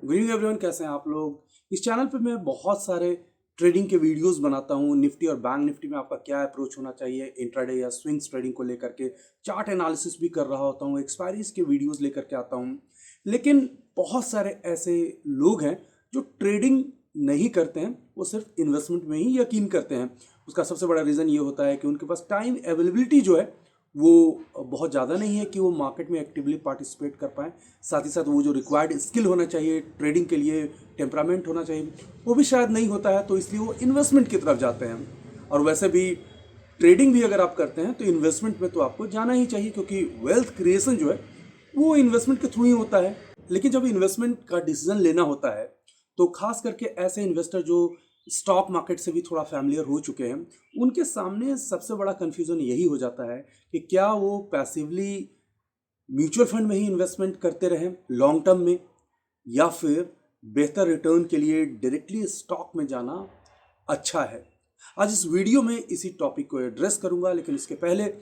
Good evening everyone, कैसे हैं आप लोग। इस चैनल पे मैं बहुत सारे ट्रेडिंग के वीडियोस बनाता हूँ। निफ्टी और बैंक निफ्टी में आपका क्या अप्रोच होना चाहिए, इंट्राडे या स्विंग्स ट्रेडिंग को लेकर के चार्ट एनालिसिस भी कर रहा होता हूँ, एक्सपायरीज के वीडियोस लेकर के आता हूँ। लेकिन बहुत सारे ऐसे लोग हैं जो ट्रेडिंग नहीं करते हैं, वो सिर्फ इन्वेस्टमेंट में ही यकीन करते हैं। उसका सबसे बड़ा रीज़न ये होता है कि उनके पास टाइम अवेलेबिलिटी जो है वो बहुत ज़्यादा नहीं है कि वो मार्केट में एक्टिवली पार्टिसिपेट कर पाएँ। साथ ही साथ वो जो रिक्वायर्ड स्किल होना चाहिए ट्रेडिंग के लिए, टेम्परामेंट होना चाहिए, वो भी शायद नहीं होता है। तो इसलिए वो इन्वेस्टमेंट की तरफ जाते हैं। और वैसे भी ट्रेडिंग भी अगर आप करते हैं तो इन्वेस्टमेंट में तो आपको जाना ही चाहिए, क्योंकि वेल्थ क्रिएशन जो है वो इन्वेस्टमेंट के थ्रू ही होता है। लेकिन जब इन्वेस्टमेंट का डिसीजन लेना होता है तो खास करके ऐसे इन्वेस्टर जो स्टॉक मार्केट से भी थोड़ा फैमिलियर हो चुके हैं, उनके सामने सबसे बड़ा कंफ्यूजन यही हो जाता है कि क्या वो पैसिवली म्यूचुअल फंड में ही इन्वेस्टमेंट करते रहें लॉन्ग टर्म में, या फिर बेहतर रिटर्न के लिए डायरेक्टली स्टॉक में जाना अच्छा है। आज इस वीडियो में इसी टॉपिक को एड्रेस करूंगा, लेकिन इसके पहले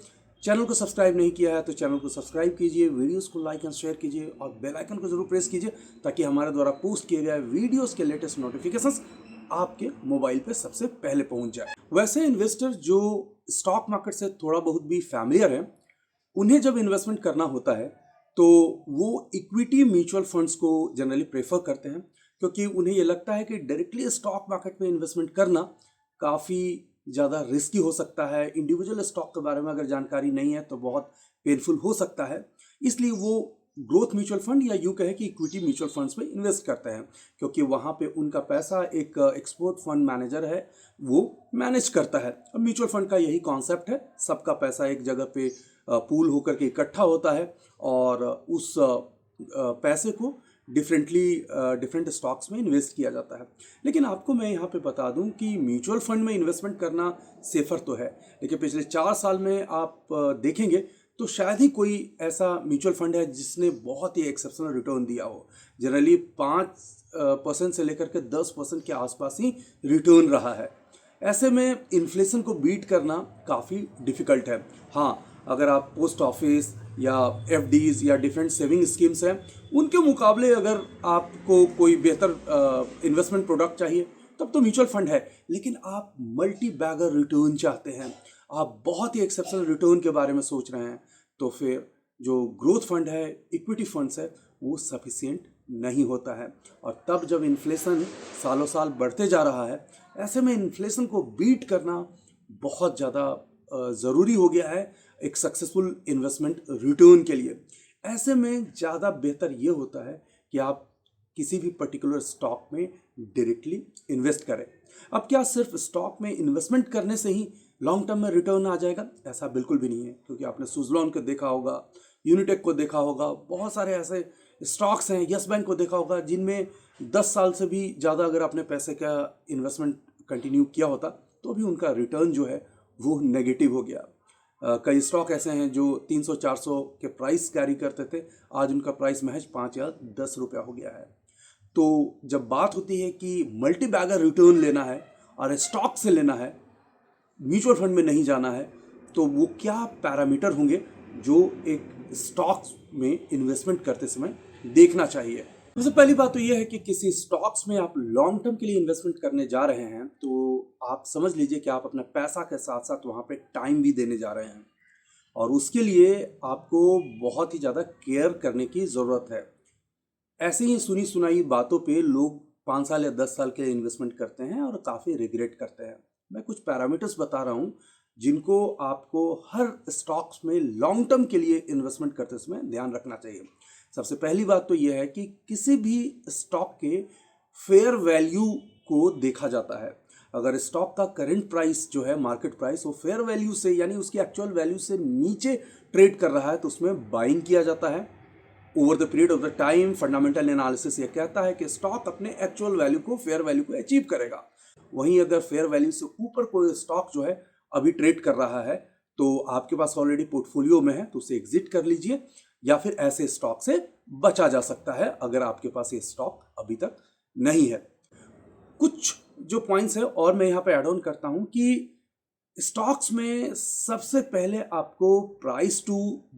चैनल को सब्सक्राइब नहीं किया है तो चैनल को सब्सक्राइब कीजिए, वीडियोस को लाइक एंड शेयर कीजिए और बेल आइकन को जरूर प्रेस कीजिए, ताकि हमारे द्वारा पोस्ट किए गए वीडियोस के लेटेस्ट नोटिफिकेशंस आपके मोबाइल पे सबसे पहले पहुंच जाए। वैसे इन्वेस्टर जो स्टॉक मार्केट से थोड़ा बहुत भी फैमिलियर है, उन्हें जब इन्वेस्टमेंट करना होता है तो वो इक्विटी म्यूचुअल फंड्स को जनरली प्रेफर करते हैं, क्योंकि उन्हें ये लगता है कि डायरेक्टली स्टॉक मार्केट में इन्वेस्टमेंट करना काफ़ी ज़्यादा रिस्की हो सकता है। इंडिविजुअल स्टॉक के बारे में अगर जानकारी नहीं है तो बहुत पेनफुल हो सकता है। इसलिए वो ग्रोथ म्यूचुअल फंड या यूँ कहे कि इक्विटी म्यूचुअल फंड्स में इन्वेस्ट करते हैं, क्योंकि वहाँ पे उनका पैसा एक एक्सपोर्ट फंड मैनेजर है वो मैनेज करता है। अब म्यूचुअल फंड का यही कॉन्सेप्ट है, सबका पैसा एक जगह पे पूल होकर के इकट्ठा होता है और उस पैसे को डिफरेंट स्टॉक्स में इन्वेस्ट किया जाता है। लेकिन आपको मैं यहाँ पे बता दूं कि म्यूचुअल फंड में इन्वेस्टमेंट करना सेफर तो है, लेकिन पिछले 4 साल में आप देखेंगे तो शायद ही कोई ऐसा म्यूचुअल फंड है जिसने बहुत ही एक्सेप्शनल रिटर्न दिया हो। जनरली 5% से लेकर के 10% के आसपास ही रिटर्न रहा है। ऐसे में इन्फ्लेशन को बीट करना काफ़ी डिफ़िकल्ट है। हाँ, अगर आप पोस्ट ऑफिस या एफडीज या डिफरेंट सेविंग स्कीम्स हैं, उनके मुकाबले अगर आपको कोई बेहतर इन्वेस्टमेंट प्रोडक्ट चाहिए तब तो म्यूचुअल फंड है। लेकिन आप मल्टी बैगर रिटर्न चाहते हैं, आप बहुत ही एक्सेप्शनल रिटर्न के बारे में सोच रहे हैं, तो फिर जो ग्रोथ फंड है, इक्विटी फंड्स है, वो सफिशिएंट नहीं होता है। और तब जब इन्फ्लेशन सालों साल बढ़ते जा रहा है, ऐसे में इन्फ्लेशन को बीट करना बहुत ज़्यादा ज़रूरी हो गया है एक सक्सेसफुल इन्वेस्टमेंट रिटर्न के लिए। ऐसे में ज़्यादा बेहतर ये होता है कि आप किसी भी पर्टिकुलर स्टॉक में डायरेक्टली इन्वेस्ट करें। अब क्या सिर्फ स्टॉक में इन्वेस्टमेंट करने से ही लॉन्ग टर्म में रिटर्न आ जाएगा? ऐसा बिल्कुल भी नहीं है, क्योंकि आपने सुज़लॉन को देखा होगा, यूनिटेक को देखा होगा, बहुत सारे ऐसे स्टॉक्स हैं, यस बैंक को देखा होगा, जिनमें 10 साल से भी ज़्यादा अगर आपने पैसे का इन्वेस्टमेंट कंटिन्यू किया होता तो भी उनका रिटर्न जो है वो नेगेटिव हो गया। कई स्टॉक ऐसे हैं जो 300-400 के प्राइस कैरी करते थे, आज उनका प्राइस महज 5 या 10 रुपया हो गया है। तो जब बात होती है कि मल्टी बैगर रिटर्न लेना है और स्टॉक से लेना है, म्यूचुअल फंड में नहीं जाना है, तो वो क्या पैरामीटर होंगे जो एक स्टॉक्स में इन्वेस्टमेंट करते समय देखना चाहिए? सबसे पहली बात तो ये है कि किसी स्टॉक्स में आप लॉन्ग टर्म के लिए इन्वेस्टमेंट करने जा रहे हैं तो आप समझ लीजिए कि आप अपना पैसा के साथ साथ वहाँ पे टाइम भी देने जा रहे हैं, और उसके लिए आपको बहुत ही ज़्यादा केयर करने की ज़रूरत है। ऐसे ही सुनी सुनाई बातों पे लोग 5 साल या 10 साल के लिए इन्वेस्टमेंट करते हैं और काफ़ी रिग्रेट करते हैं। मैं कुछ पैरामीटर्स बता रहा हूँ जिनको आपको हर स्टॉक्स में लॉन्ग टर्म के लिए इन्वेस्टमेंट करते समय ध्यान रखना चाहिए। सबसे पहली बात तो यह है कि किसी भी स्टॉक के फेयर वैल्यू को देखा जाता है। अगर स्टॉक का करंट प्राइस जो है, मार्केट प्राइस, वो फेयर वैल्यू से यानी उसकी एक्चुअल वैल्यू से नीचे ट्रेड कर रहा है तो उसमें बाइंग किया जाता है। Over the period of the time fundamental analysis ये कहता है कि स्टॉक अपने एक्चुअल वैल्यू को, फेयर वैल्यू को अचीव करेगा। वहीं अगर फेयर वैल्यू से ऊपर कोई स्टॉक जो है अभी ट्रेड कर रहा है तो आपके पास ऑलरेडी पोर्टफोलियो में है तो उसे एग्जिट कर लीजिए, या फिर ऐसे स्टॉक से बचा जा सकता है अगर आपके पास ये स्टॉक अभी तक नहीं है। कुछ जो पॉइंट्स है और मैं यहाँ पे ऐड ऑन करता हूँ कि स्टॉक्स में सबसे पहले आपको प्राइस टू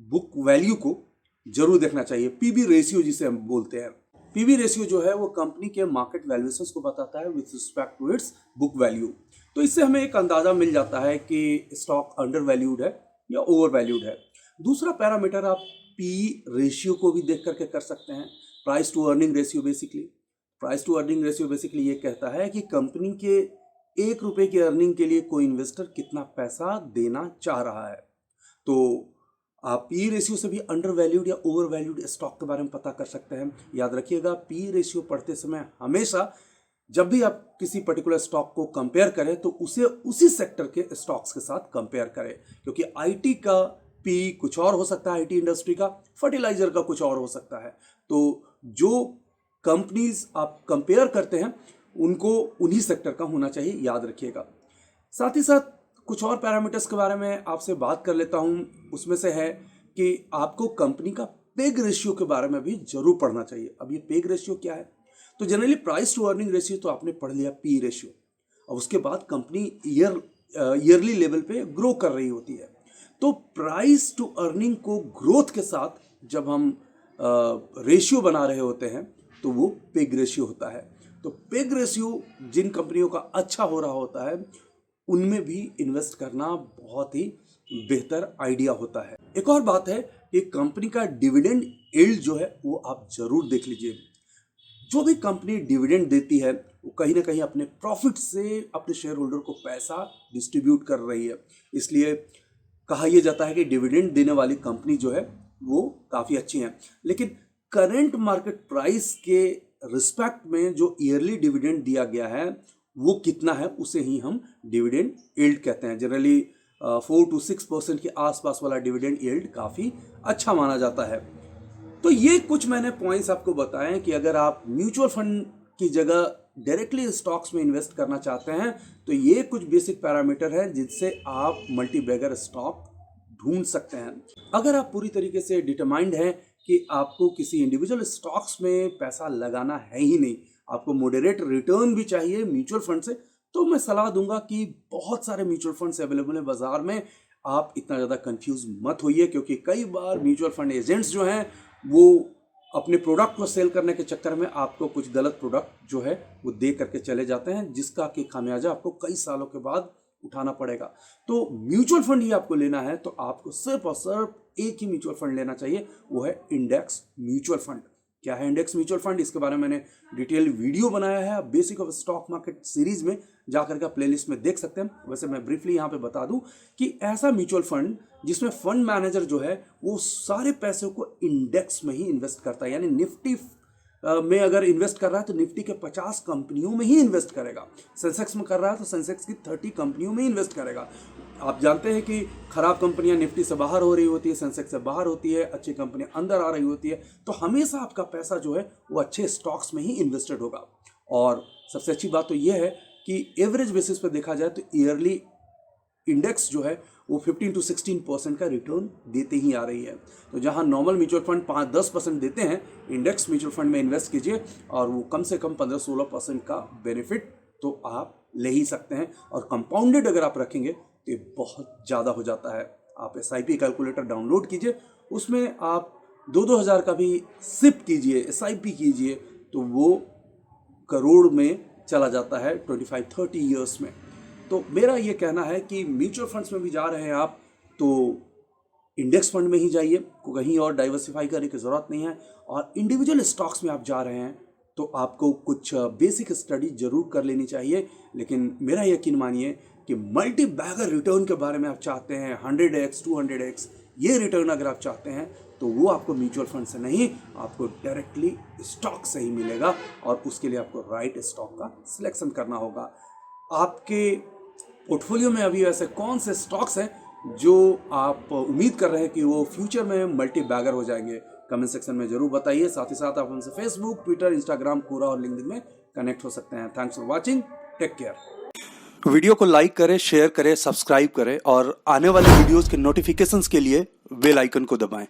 बुक वैल्यू को जरूर देखना चाहिए, पीबी रेशियो जिसे हम बोलते हैं। पीवी रेशियो जो है वो कंपनी के मार्केट वैल्यूएशंस को बताता है with respect to its book value. तो इससे हमें एक अंदाजा मिल जाता है कि स्टॉक अंडर वैल्यूड है या ओवर वैल्यूड है। दूसरा पैरामीटर आप पी रेशियो को भी देख करके कर सकते हैं, price to earning ratio. Price to earning ratio basically ये कहता है कि कंपनी के 1 रुपए की अर्निंग के लिए कोई इन्वेस्टर कितना पैसा देना चाह रहा है। तो आप पी रेशियो से भी अंडर वैल्यूड या ओवर वैल्यूड स्टॉक के बारे में पता कर सकते हैं। याद रखिएगा, पी रेशियो पढ़ते समय हमेशा जब भी आप किसी पर्टिकुलर स्टॉक को कंपेयर करें तो उसे उसी सेक्टर के स्टॉक्स के साथ कंपेयर करें, क्योंकि आईटी का पी कुछ और हो सकता है, आईटी इंडस्ट्री का, फर्टिलाइजर का कुछ और हो सकता है। तो जो कंपनीज आप कंपेयर करते हैं उनको उन्हीं सेक्टर का होना चाहिए, याद रखिएगा। साथ ही साथ कुछ और पैरामीटर्स के बारे में आपसे बात कर लेता हूं। उसमें से है कि आपको कंपनी का पेग रेशियो के बारे में भी जरूर पढ़ना चाहिए। अब ये पेग रेशियो क्या है? तो generally price to earning ratio तो आपने पढ़ लिया, पी रेशियो। और उसके बाद कंपनी ईयरली लेवल पे ग्रो कर रही होती है। तो प्राइस टू अर्निंग को ग्रोथ के साथ जब हम रेशियो बना रहे होते हैं तो वो पेग रेशियो होता है। तो पेग रेशियो जिन कंपनियों का अच्छा हो रहा होता है उनमें भी इन्वेस्ट करना बहुत ही बेहतर आइडिया होता है। एक और बात है कि कंपनी का डिविडेंड यील्ड जो है वो आप जरूर देख लीजिए। जो भी कंपनी डिविडेंड देती है वो कहीं ना कहीं अपने प्रॉफिट से अपने शेयर होल्डर को पैसा डिस्ट्रीब्यूट कर रही है। इसलिए कहा यह जाता है कि डिविडेंड देने वाली कंपनी जो है वो काफ़ी अच्छी है। लेकिन करंट मार्केट प्राइस के रिस्पेक्ट में जो ईयरली डिविडेंड दिया गया है वो कितना है उसे ही हम डिविडेंड यील्ड कहते हैं। जनरली 4 to 6% के आसपास वाला डिविडेंड यील्ड काफ़ी अच्छा माना जाता है। तो ये कुछ मैंने पॉइंट्स आपको बताएं कि अगर आप म्यूचुअल फंड की जगह डायरेक्टली स्टॉक्स में इन्वेस्ट करना चाहते हैं तो ये कुछ बेसिक पैरामीटर है जिनसे आप मल्टी बैगर स्टॉक ढूंढ सकते हैं। अगर आप पूरी तरीके से डिटरमाइंड हैं कि आपको किसी इंडिविजुअल स्टॉक्स में पैसा लगाना है ही नहीं, आपको मॉडरेट रिटर्न भी चाहिए म्यूचुअल फंड से, तो मैं सलाह दूंगा कि बहुत सारे म्यूचुअल फंड्स अवेलेबल हैं बाजार में। आप इतना ज़्यादा कंफ्यूज मत होइए, क्योंकि कई बार म्यूचुअल फंड एजेंट्स जो हैं वो अपने प्रोडक्ट को सेल करने के चक्कर में आपको कुछ गलत प्रोडक्ट जो है वो दे करके चले जाते हैं, जिसका कि खामियाजा आपको कई सालों के बाद उठाना पड़ेगा। तो म्यूचुअल फंड ही आपको लेना है तो आपको सिर्फ और सिर्फ एक ही म्यूचुअल फंड लेना चाहिए, वो है इंडेक्स म्यूचुअल फंड। क्या है इंडेक्स म्यूचुअल फंड? इसके बारे में मैंने डिटेल वीडियो बनाया है, basic of stock market series में जाकर के प्लेलिस्ट में देख सकते हैं। वैसे मैं ब्रीफली यहाँ पे बता दूं कि ऐसा म्यूचुअल फंड जिसमें फंड मैनेजर जो है वो सारे पैसों को इंडेक्स में ही इन्वेस्ट करता है, यानी निफ्टी में अगर इन्वेस्ट कर रहा है तो निफ्टी के 50 कंपनियों में ही इन्वेस्ट करेगा। सेंसेक्स में कर रहा है तो सेंसेक्स की 30 कंपनियों में इन्वेस्ट करेगा। आप जानते हैं कि खराब कंपनियां निफ्टी से बाहर हो रही होती है, सेंसेक्स से बाहर होती है, अच्छी कंपनियां अंदर आ रही होती है। तो हमेशा आपका पैसा जो है वो अच्छे स्टॉक्स में ही इन्वेस्टेड होगा। और सबसे अच्छी बात तो ये है कि एवरेज बेसिस पे देखा जाए तो ईयरली इंडेक्स जो है वो 15 to 16% का रिटर्न देते ही आ रही है। तो जहां नॉर्मल म्यूचुअल फंड 5-10% देते हैं, इंडेक्स म्यूचुअल फंड में इन्वेस्ट कीजिए और वो कम से कम 15-16% का बेनिफिट तो आप ले ही सकते हैं। और कंपाउंडेड अगर आप रखेंगे तो ये बहुत ज़्यादा हो जाता है। आप SIP कैलकुलेटर डाउनलोड कीजिए, उसमें आप 2-2 हज़ार का भी सिप कीजिए, SIP कीजिए, तो वो करोड़ में चला जाता है 25-30 ईयर्स में। तो मेरा ये कहना है कि म्यूचुअल फंड्स में भी जा रहे हैं आप तो इंडेक्स फंड में ही जाइए, कहीं और डाइवर्सिफाई करने की ज़रूरत नहीं है। और इंडिविजुअल स्टॉक्स में आप जा रहे हैं तो आपको कुछ बेसिक स्टडी जरूर कर लेनी चाहिए। लेकिन मेरा यकीन मानिए कि मल्टी बैगर रिटर्न के बारे में आप चाहते हैं, 100x 200x ये रिटर्न अगर आप चाहते हैं तो वो आपको म्यूचुअल फंड से नहीं, आपको डायरेक्टली स्टॉक से ही मिलेगा। और उसके लिए आपको राइट स्टॉक का सिलेक्शन करना होगा। आपके पोर्टफोलियो में अभी ऐसे कौन से स्टॉक्स हैं जो आप उम्मीद कर रहे हैं कि वो फ्यूचर में मल्टी बैगर हो जाएंगे? कमेंट सेक्शन में जरूर बताइए। साथ ही साथ आप हमसे फेसबुक, ट्विटर, इंस्टाग्राम, कोरा और लिंक्डइन में कनेक्ट हो सकते हैं। Thanks for watching, take care. Video को लाइक करें, शेयर करें, सब्सक्राइब करें और आने वाले वीडियोस के नोटिफिकेशंस के लिए बेल आइकन को दबाएं।